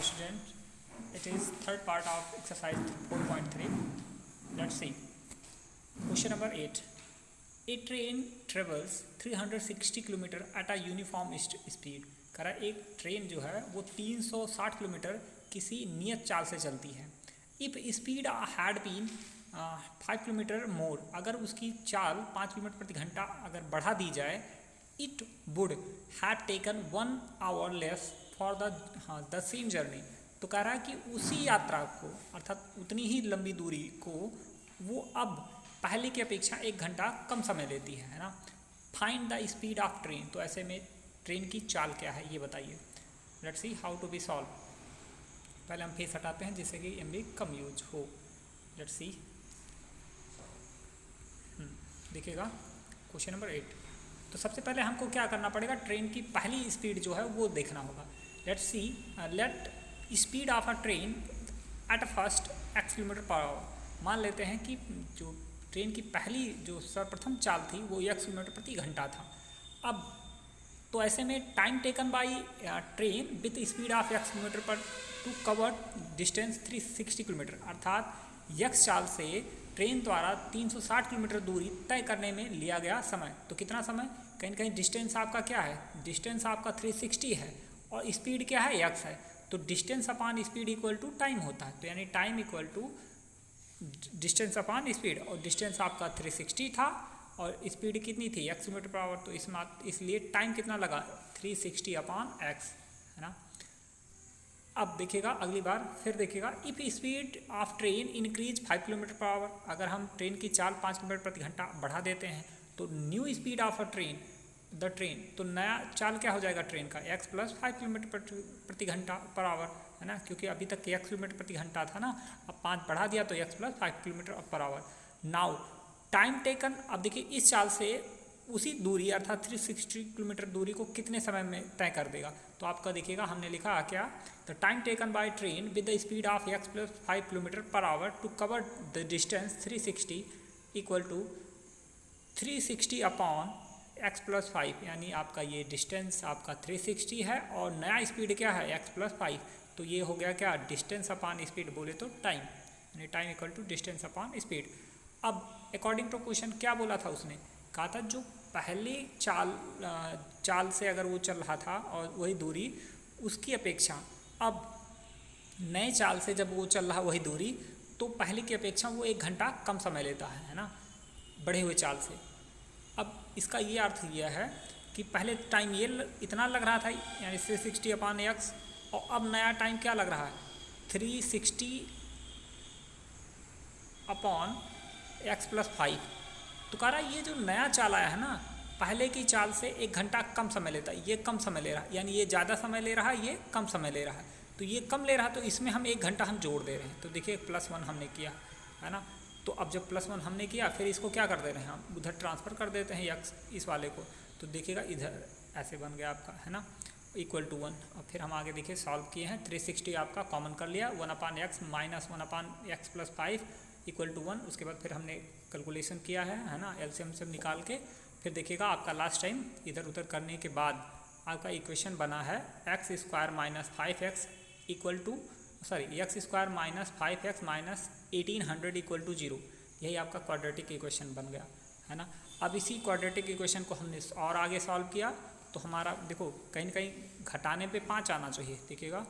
student, it is third part of exercise 4.3. Let's see. Question number 8. A train travels 360 kilometre at a uniform speed. करा एक train जो है वो 360 kilometre किसी नियत चाल से चलती है. If speed had been 5 kilometre मोर, अगर उसकी चाल 5 किलोमीटर प्रति घंटा अगर बढ़ा दी जाए, it would have taken 1 hour less for the same journey. तो कह रहा है कि उसी यात्रा को अर्थात उतनी ही लंबी दूरी को वो अब पहले की अपेक्षा 1 घंटा कम समय लेती है ना. Find the speed of train. तो ऐसे में ट्रेन की चाल क्या है ये बताइए. Let's see how to be solve. पहले हम फेस हटाते हैं जिससे कि एमबी कम यूज हो. Let's see. देखिएगा क्वेश्चन नंबर 8. तो सबसे पहले हमको क्या करना पड़ेगा, ट्रेन की पहली स्पीड जो है वो देखना होगा. Let's see. Let speed of a train at first x kilometre per our. मान लेते हैं कि जो ट्रेन की पहली जो सर्वप्रथम चाल थी वो x किलोमीटर प्रति घंटा था. अब तो ऐसे में time taken by train with speed of x kilometre पर टू कवर डिस्टेंस 360 किलोमीटर, अर्थात x चाल से ट्रेन द्वारा 360 किलोमीटर दूरी तय करने में लिया गया समय. तो कितना समय, कहीं ना कहीं डिस्टेंस आपका क्या है, डिस्टेंस आपका 360 है और स्पीड क्या है x है. तो distance upon speed equal to time होता है. तो यानी time equal to distance upon speed, और डिस्टेंस आपका 360 था और स्पीड कितनी थी x किलोमीटर पर आवर. तो इसलिए टाइम कितना लगा, 360 अपॉन x है ना. अब देखिएगा अगली बार फिर देखिएगा. If speed of train increase 5 kilometre per our, अगर हम ट्रेन की चाल 5 किलोमीटर प्रति घंटा बढ़ा देते हैं तो new speed of a train the train, तो नया चाल क्या हो जाएगा ट्रेन का, x प्लस 5 किलोमीटर प्रति घंटा पर आवर है ना, क्योंकि अभी तक x किलोमीटर प्रति घंटा था ना, अब 5 बढ़ा दिया तो x plus 5 kilometre per our. Now time taken. अब देखिए इस चाल से उसी दूरी अर्थात 360 किलोमीटर दूरी को कितने समय में तय कर देगा. तो आपका देखिएगा हमने लिखा क्या, the time taken by train with the speed of x plus 5 kilometre per hour to cover the distance 360 equal to 360 upon x plus 5, यानी आपका ये डिस्टेंस आपका 360 है और नया स्पीड क्या है x प्लस 5. तो ये हो गया क्या, डिस्टेंस अपॉन स्पीड बोले तो टाइम, यानी time equal to distance upon speed. अब अकॉर्डिंग टू क्वेश्चन क्या बोला था, उसने कहा था जो पहले चाल से अगर वो चल रहा था और वही दूरी, उसकी अपेक्षा अब नए चाल से जब वो चल रहा वही दूरी, तो पहले की अपेक्षा वो 1 घंटा कम समय लेता है ना, बढ़े हुए चाल से. अब इसका ये अर्थ यह है कि पहले टाइम ये इतना लग रहा था यानी 360 अपॉन x, और अब नया टाइम क्या लग रहा है 360 अपॉन x प्लस 5. तो कह रहा है ये जो नया चाल आया है ना, पहले की चाल से 1 घंटा कम समय लेता है, ये कम समय ले रहा है, यानी ये ज़्यादा समय ले रहा है, ये कम समय ले रहा है. तो ये कम ले रहा है तो इसमें हम 1 घंटा हम जोड़ दे रहे हैं. तो देखिए +1 हमने किया है ना. तो अब जब +1 हमने किया फिर इसको क्या कर दे रहे हैं हम, उधर ट्रांसफ़र कर देते हैं x इस वाले को. तो देखिएगा इधर ऐसे बन गया आपका है ना, इक्वल टू 1. और फिर हम आगे देखिए सॉल्व किए हैं. 360 आपका कॉमन कर लिया, 1 upon x minus 1 upon x plus 5 equal to 1. उसके बाद फिर हमने कैलकुलेशन किया है ना, एलसीएम से निकाल के. फिर देखिएगा आपका लास्ट टाइम इधर उधर करने के बाद आपका इक्वेशन बना है x square minus 5x equal to x square minus 5x minus 1800 equal to 0. यही आपका क्वाड्रेटिक इक्वेशन बन गया है ना. अब इसी क्वाड्रेटिक इक्वेशन को हमने और आगे सॉल्व किया तो हमारा देखो कहीं ना कहीं घटाने पे 5 आना चाहिए, देखिएगा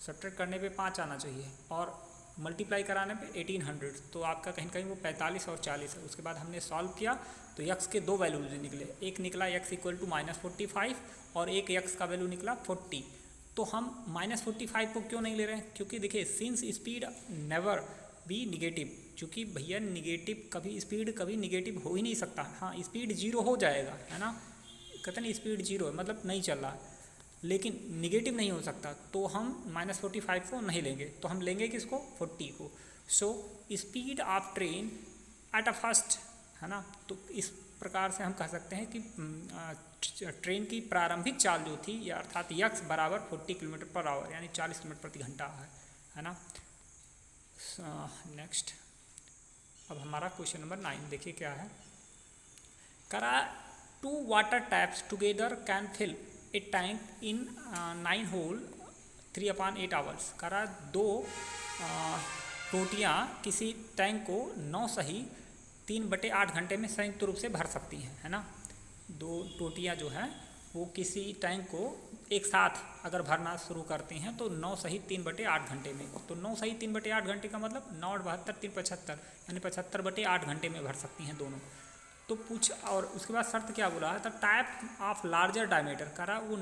सब्ट्रैक्ट करने पे 5 आना चाहिए और मल्टीप्लाई कराने पे 1800. तो आपका कहीं ना कहीं वो 45 और 40 है. उसके बाद हमने सॉल्व किया तो x के 2 वैल्यूज निकले. एक निकला x इक्वल टू -45 और एक x का वैल्यू निकला 40. तो हम -45 को क्यों नहीं ले रहे हैं, क्योंकि देखिए since speed never be negative, क्योंकि भैया निगेटिव कभी स्पीड कभी निगेटिव हो ही नहीं सकता. हाँ स्पीड 0 हो जाएगा है ना, कहते नहीं स्पीड 0 है मतलब नहीं चल रहा है, लेकिन निगेटिव नहीं हो सकता. तो हम -45 को नहीं लेंगे, तो हम लेंगे किसको, 40 को. सो speed of train at a first है ना. तो इस प्रकार से हम कह सकते हैं कि ट्रेन की प्रारंभिक चाल जो थी या अर्थात x बराबर 40 किलोमीटर पर आवर यानी 40 किलोमीटर प्रति घंटा है ना. नेक्स्ट अब हमारा क्वेश्चन नंबर 9 देखिए क्या है. करा 2 water taps together can fill a tank in 9 hole 3/8 hours. कह रहा 2 टोटियाँ किसी टैंक को 9 सही 3/8 घंटे में संयुक्त रूप से भर सकती हैं, है ना। 2 टोटियाँ जो हैं वो किसी टैंक को एक साथ अगर भरना शुरू करती हैं तो 9 सही 3/8 घंटे में। तो 9 सही 3/8 घंटे का मतलब 9 × 72 3 × 75, यानी 75/8 घंटे में भर सकती हैं दोनों। तो पूछ, और उसके बाद शर्त क्या बोला है, the type of larger diameter. कह रहा वो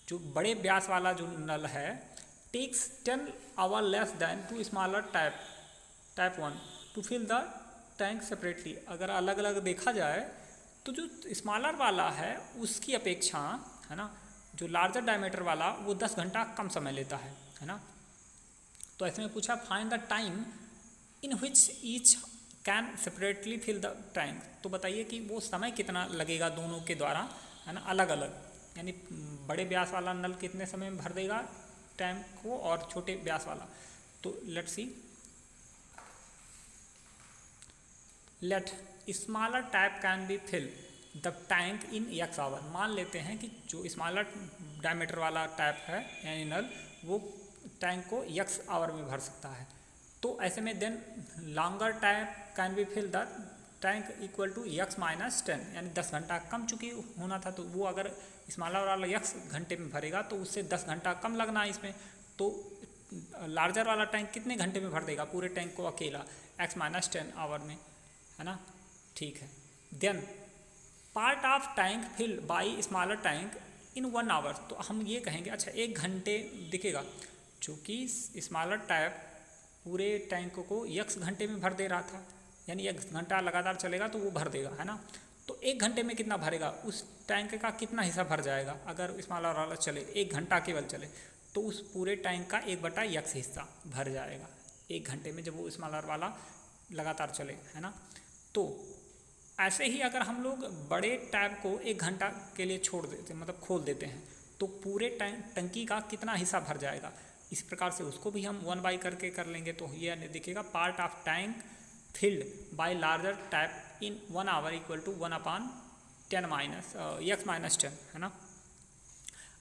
जो बड़े व्यास वाला जो नल है takes 10 hour less than to smaller type 1 to fill the tank separately. अगर अलग अलग देखा जाए तो जो स्मॉलर वाला है उसकी अपेक्षा, है ना, जो लार्जर डायमीटर वाला वो 10 घंटा कम समय लेता है ना। तो ऐसे में पूछा find the time in which each can separately fill the tank. तो बताइए कि वो समय कितना लगेगा दोनों के द्वारा, है ना, अलग अलग, यानी बड़े व्यास वाला नल कितने समय में भर देगा टैंक को और छोटे व्यास वाला। तो let's see, let smaller tap can be fill the tank in x hour. मान लेते हैं कि जो स्मॉलर डायमीटर वाला टैप है यानी नल वो टैंक को x आवर में भर सकता है। तो ऐसे में then longer tap can be fill the tank equal to x - 10, यानी 10 घंटा कम चुकी होना था। तो वो अगर स्मॉलर वाला x घंटे में भरेगा तो उससे 10 घंटा कम लगना है इसमें। तो लार्जर वाला टैंक कितने घंटे में भर देगा पूरे टैंक को अकेला, x - 10 आवर में, है ना। ठीक है, then part of tank fill by smaller tank in 1 hour. तो हम ये कहेंगे अच्छा 1 घंटे दिखेगा, चूँकि स्मॉलर टैप पूरे टैंक को x घंटे में भर दे रहा था, यानी 1 घंटा लगातार चलेगा तो वो भर देगा, है ना। तो 1 घंटे में कितना भरेगा, उस टैंक का कितना हिस्सा भर जाएगा अगर स्मॉलर वाला चले 1 घंटा केवल चले, तो उस पूरे टैंक का 1/x हिस्सा भर जाएगा 1 घंटे में जब वो स्मॉलर वाला लगातार चले, है ना। तो ऐसे ही अगर हम लोग बड़े टैप को 1 घंटा के लिए छोड़ देते, मतलब खोल देते हैं, तो पूरे टंकी का कितना हिस्सा भर जाएगा। इस प्रकार से उसको भी हम 1 बाई करके कर लेंगे। तो ये दिखेगा part of tank filled by larger tap in 1 hour equal to 1/10 x - 10, है ना।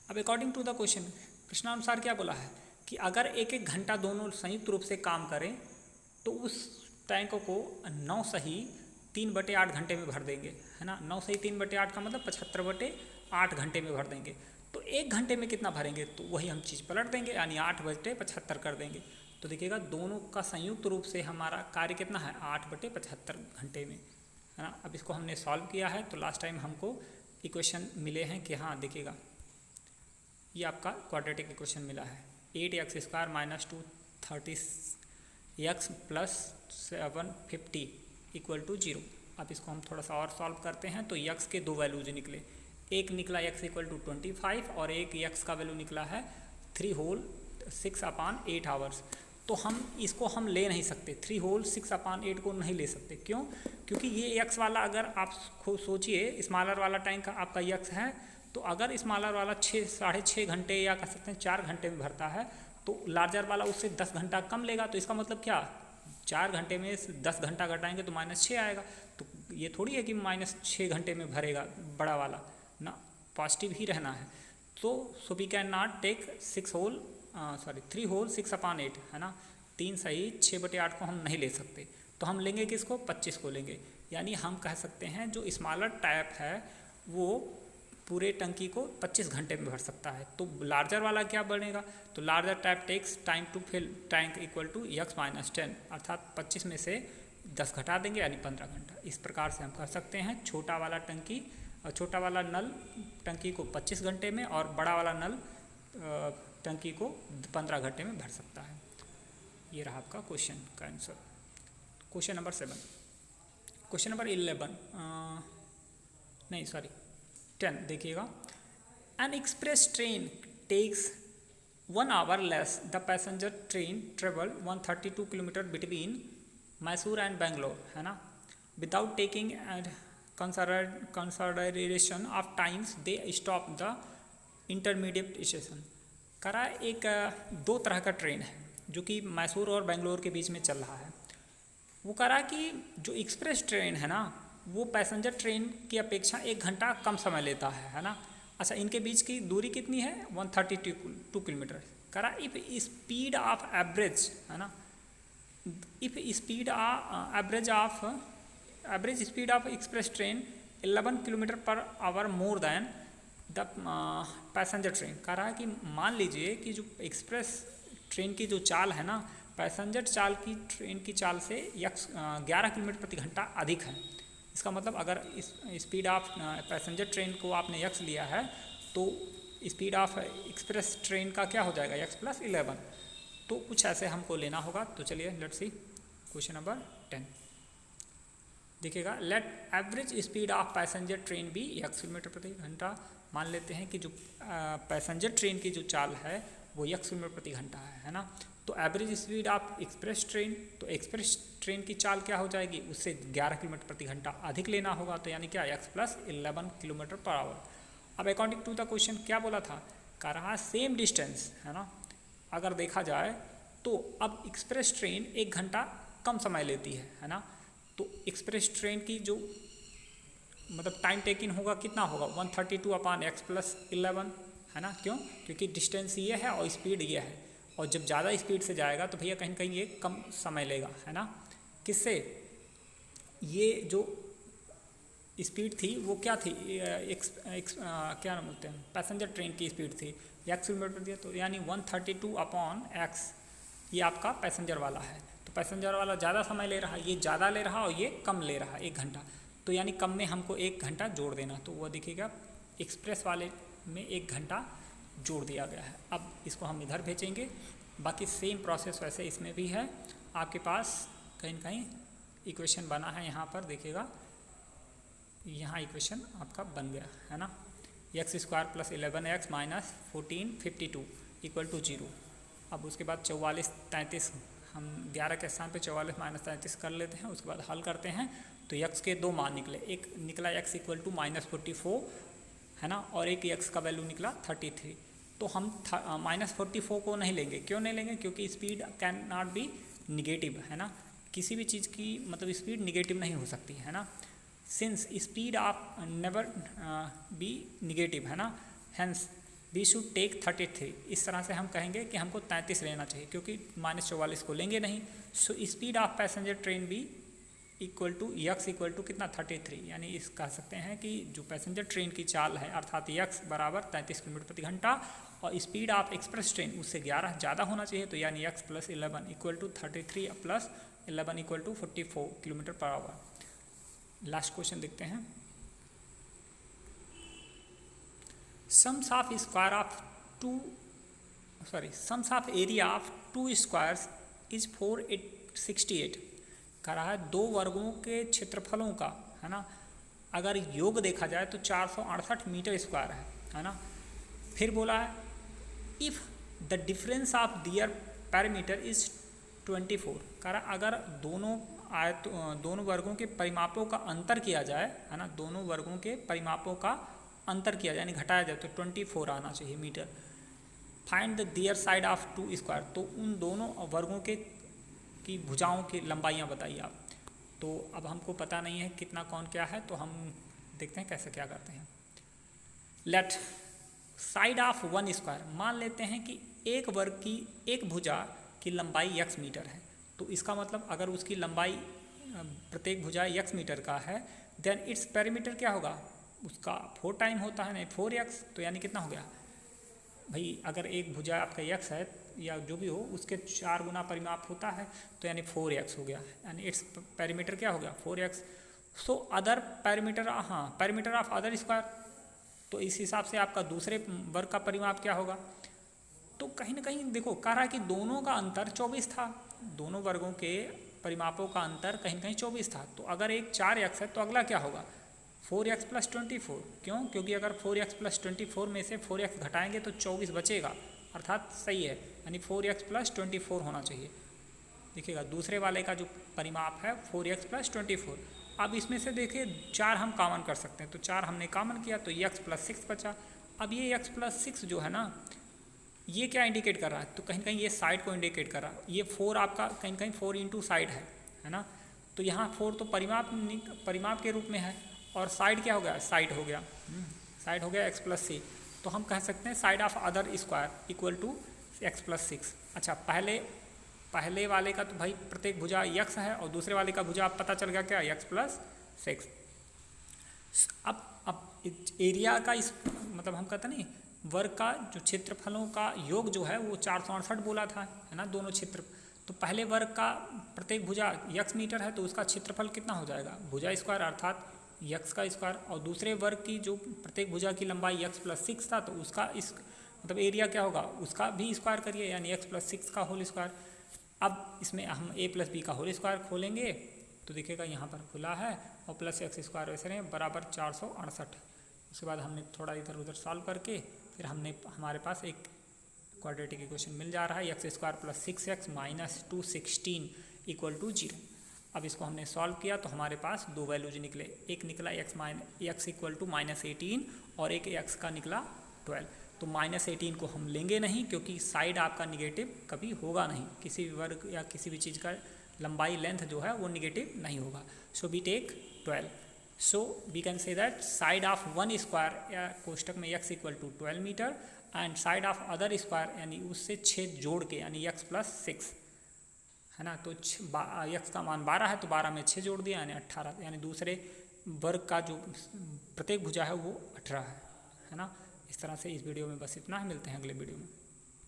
अब अकॉर्डिंग टू द क्वेश्चन, प्रश्नानुसार क्या बोला है कि अगर 1-1 घंटा दोनों संयुक्त रूप से काम करें तो उस टैंक को 9 सही 3/8 घंटे में भर देंगे, है ना। 9 सही 3/8 का मतलब 75/8 घंटे में भर देंगे। तो 1 घंटे में कितना भरेंगे, तो वही हम चीज़ पलट देंगे, यानी 8/75 कर देंगे। तो देखिएगा दोनों का संयुक्त रूप से हमारा कार्य कितना है 8/75 घंटे में, है ना। अब इसको हमने सॉल्व किया है तो लास्ट टाइम हमको इक्वेशन मिले हैं कि हाँ देखिएगा ये आपका क्वाड्रेटिक इक्वेशन मिला है 8x² - 2 30x + 750 = 0। अब इसको हम थोड़ा सा और सॉल्व करते हैं तो x के 2 वैल्यूज निकले, एक निकला x = 25 और एक x का वैल्यू निकला है 3 होल 6/8 आवर्स। तो हम इसको हम ले नहीं सकते, 3 होल 6/8 को नहीं ले सकते। क्यों? क्योंकि ये x वाला अगर आप खुद सोचिए स्मॉलर वाला टैंक आपका x है, तो अगर स्मॉलर वाला 6-6.5 घंटे या कह सकते हैं 4 घंटे में भरता है तो लार्जर वाला उससे 10 घंटा कम लेगा। तो इसका मतलब क्या, 4 घंटे में 10 घंटा घटाएंगे तो -6 आएगा। तो ये थोड़ी है कि -6 घंटे में भरेगा बड़ा वाला ना, पॉजिटिव ही रहना है। तो so we can not take 3 whole 6/8, है ना। 3 सही 6/8 को हम नहीं ले सकते, तो हम लेंगे किसको, 25 को लेंगे। यानी हम कह सकते हैं जो स्मॉलर टैप है वो पूरे टंकी को 25 घंटे में भर सकता है। तो लार्जर वाला क्या बनेगा, तो larger tap takes time to fill tank = x - 10, अर्थात 25 में से 10 घटा देंगे यानी 15 घंटा। इस प्रकार से हम कह सकते हैं छोटा वाला नल टंकी को 25 घंटे में और बड़ा वाला नल टंकी को 15 घंटे में भर सकता है। ये रहा आपका क्वेश्चन का आंसर। क्वेश्चन नंबर 7, क्वेश्चन नंबर 10 देखिएगा। An express train takes 1 hour less the passenger train travel 132 kilometre between Mysore and Bangalore, है ना, without taking consideration of times they stop the intermediate station. करा एक 2 तरह का ट्रेन है जो कि मैसूर और बेंगलोर के बीच में चल रहा है। वो करा कि जो एक्सप्रेस ट्रेन है ना वो पैसेंजर ट्रेन की अपेक्षा 1 घंटा कम समय लेता है ना। अच्छा, इनके बीच की दूरी कितनी है? 132 किलोमीटर। करा इफ स्पीड ऑफ एवरेज, है ना, if speed average speed of express train 11 kilometre per our more than the passenger train. कह रहा है कि मान लीजिए कि जो एक्सप्रेस ट्रेन की जो चाल है ना, पैसेंजर चाल की ट्रेन की चाल से 11 किलोमीटर प्रति घंटा अधिक है। इसका मतलब अगर इस स्पीड ऑफ पैसेंजर ट्रेन को आपने यक्स लिया है तो स्पीड ऑफ एक्सप्रेस ट्रेन का क्या हो जाएगा? X plus 11। तो कुछ ऐसे हमको लेना होगा। तो चलिए लेट्स सी क्वेश्चन नंबर 10। देखिएगा, let average speed of passenger train भी यक्स किलोमीटर प्रति घंटा। मान लेते हैं कि जो पैसेंजर ट्रेन की जो चाल है वो यक्स किलोमीटर प्रति घंटा है ना। तो average speed of express train, तो एक्सप्रेस ट्रेन की चाल क्या हो जाएगी? उससे 11 किलोमीटर प्रति घंटा अधिक लेना होगा। तो यानी क्या? X plus 11 kilometre per our. अब अकॉर्डिंग टू द क्वेश्चन क्या बोला था? कह रहा सेम डिस्टेंस, है ना, अगर देखा जाए तो अब एक्सप्रेस ट्रेन 1 घंटा कम समय लेती है ना। तो एक्सप्रेस ट्रेन की जो मतलब टाइम टेकिंग होगा कितना होगा? 132 अपॉन एक्स प्लस 11, है ना। क्यों? क्योंकि डिस्टेंस ये है और स्पीड ये है, और जब ज़्यादा स्पीड से जाएगा तो भैया कहीं कहीं ये कम समय लेगा, है ना। किससे? ये जो स्पीड थी वो क्या थी? क्या नाम बोलते हैं, पैसेंजर ट्रेन की स्पीड थी एक्स किलोमीटर प्रति, तो यानी 132 अपॉन एक्स ये आपका पैसेंजर वाला है। तो पैसेंजर वाला ज़्यादा समय ले रहा है, ये ज़्यादा ले रहा और ये कम ले रहा है 1 घंटा। तो यानी कम में हमको 1 घंटा जोड़ देना। तो वो देखिएगा एक्सप्रेस वाले में 1 घंटा जोड़ दिया गया है। अब इसको हम इधर भेजेंगे। बाकी सेम प्रोसेस वैसे इसमें भी है। आपके पास कहीं न कहीं इक्वेशन बना है, यहाँ पर देखिएगा, यहाँ इक्वेशन आपका बन गया है ना। X square plus 11x minus 1452 equal to 0। अब उसके बाद 44 33, हम 11 के स्थान पे 44 माइनस 33 कर लेते हैं। उसके बाद हल करते हैं तो x के 2 मान निकले। एक निकला x इक्वल टू -44, है ना, और एक x का वैल्यू निकला 33। तो हम -44 को नहीं लेंगे। क्यों नहीं लेंगे? क्योंकि speed can not be negative, है ना। किसी भी चीज़ की मतलब स्पीड निगेटिव नहीं हो सकती, है ना। Since speed of never be negative, है ना, हेंस वी शुड टेक 33। इस तरह से हम कहेंगे कि हमको 33 लेना चाहिए, क्योंकि -44 को लेंगे नहीं। So speed of passenger train be equal to x equal to कितना? 33। यानी इस कह सकते हैं कि जो पैसेंजर ट्रेन की चाल है अर्थात यक्स बराबर 33 किलोमीटर प्रति घंटा, और स्पीड ऑफ एक्सप्रेस ट्रेन उससे 11 ज़्यादा होना चाहिए। तो यानी x plus 11 equal to 33 plus 11 equal to 44 kilometre per hour. Last question देखते हैं। Sums of square of sums of area of 2 squares is 468। कह रहा है 2 वर्गों के क्षेत्रफलों का, है ना, अगर योग देखा जाए तो 468 मीटर स्क्वायर है ना। फिर बोला है if the difference of their perimeter is 24। कह रहा अगर दोनों वर्गों के परिमापों का अंतर किया जाए, है ना, दोनों वर्गों के परिमापों का अंतर किया जाए यानी घटाया जाए तो 24 आना चाहिए metre. Find the their side of 2 square. तो उन दोनों वर्गों के की भुजाओं की लंबाइयाँ बताइए आप। तो अब हमको पता नहीं है कितना कौन क्या है, तो हम देखते हैं कैसे क्या करते हैं। लेट साइड ऑफ 1 स्क्वायर, मान लेते हैं कि एक वर्ग की एक भुजा की लंबाई x मीटर है। तो इसका मतलब अगर उसकी लंबाई प्रत्येक भुजा x मीटर का है, देन इट्स पेरीमीटर क्या होगा? उसका 4 टाइम होता है, नहीं 4x। तो यानी कितना हो गया भाई? अगर एक भुजा आपका x है या जो भी हो उसके 4 गुना परिमाप होता है, तो यानी 4x हो गया, यानी इट्स पेरीमीटर क्या हो गया? 4x। सो अदर पेरीमीटर, हाँ, पेरीमीटर ऑफ अदर स्क्वायर, तो इस हिसाब से आपका दूसरे वर्ग का परिमाप क्या होगा? तो कहीं ना कहीं देखो कह रहा है कि दोनों का अंतर 24 था, दोनों वर्गों के परिमापों का अंतर कहीं ना कहीं 24 था। तो अगर एक 4x है तो अगला क्या होगा? 4x plus 24। क्यों? क्योंकि अगर 4x प्लस 24 में से 4x घटाएंगे तो 24 बचेगा, अर्थात सही है, यानी 4x प्लस 24 होना चाहिए। देखिएगा दूसरे वाले का जो परिमाप है 4x प्लस 24। अब इसमें से देखिए 4 हम कॉमन कर सकते हैं, तो 4 हमने कॉमन किया तो x प्लस 6 बचा। अब ये x प्लस 6 जो है ना, ये क्या इंडिकेट कर रहा है? तो कहीं कहीं ये साइड को इंडिकेट कर रहा है। ये 4 आपका कहीं कहीं 4 इंटू साइड है ना। तो यहाँ 4 तो परिमाप के रूप में है, और साइड क्या हो गया? साइड हो गया। साइड हो गया x प्लस सी, तो हम कह सकते हैं side of other square equal to x plus 6। अच्छा, पहले वाले का तो भाई प्रत्येक भुजा x है और दूसरे वाले का भुजा पता चल गया क्या, x प्लस 6। अब एरिया का इस मतलब हम कहते नहीं वर्ग का जो क्षेत्रफलों का योग जो है वो 468 बोला था, है ना, दोनों क्षेत्र। तो पहले वर्ग का प्रत्येक भुजा x मीटर है तो उसका क्षेत्रफल कितना हो जाएगा, भुजा स्क्वायर अर्थात x का स्क्वायर, और दूसरे वर्ग की जो प्रत्येक भुजा की लंबाई x प्लस 6 था तो उसका इस मतलब एरिया क्या होगा, उसका भी स्क्वायर करिए यानी x प्लस 6 का होल स्क्वायर। अब इसमें हम a प्लस बी का होल स्क्वायर खोलेंगे तो दिखेगा यहाँ पर खुला है और प्लस एक्स स्क्वायर वैसे रहे बराबर 468। उसके बाद हमने थोड़ा इधर उधर सॉल्व करके फिर हमारे पास एक क्वाड्रेटिक इक्वेशन मिल जा रहा है, x square plus 6x minus 216 equal to 0। अब इसको हमने सॉल्व किया तो हमारे पास दो वैल्यूज निकले, एक निकला x इक्वल टू -18 और एक x का निकला 12। तो -18 को हम लेंगे नहीं क्योंकि साइड आपका निगेटिव कभी होगा नहीं, किसी भी वर्ग या किसी भी चीज़ का लंबाई लेंथ जो है वो निगेटिव नहीं होगा। So we take 12। So we can say that side of one square या कोष्टक में x equal to 12 metre and side of other square यानी उससे 6 जोड़ के यानी x प्लस 6, है ना। तो x का मान 12 है तो 12 में 6 जोड़ दिया यानी 18, यानी दूसरे वर्ग का जो प्रत्येक भुजा है वो 18 है ना। इस तरह से इस वीडियो में बस इतना है, मिलते हैं अगले वीडियो में।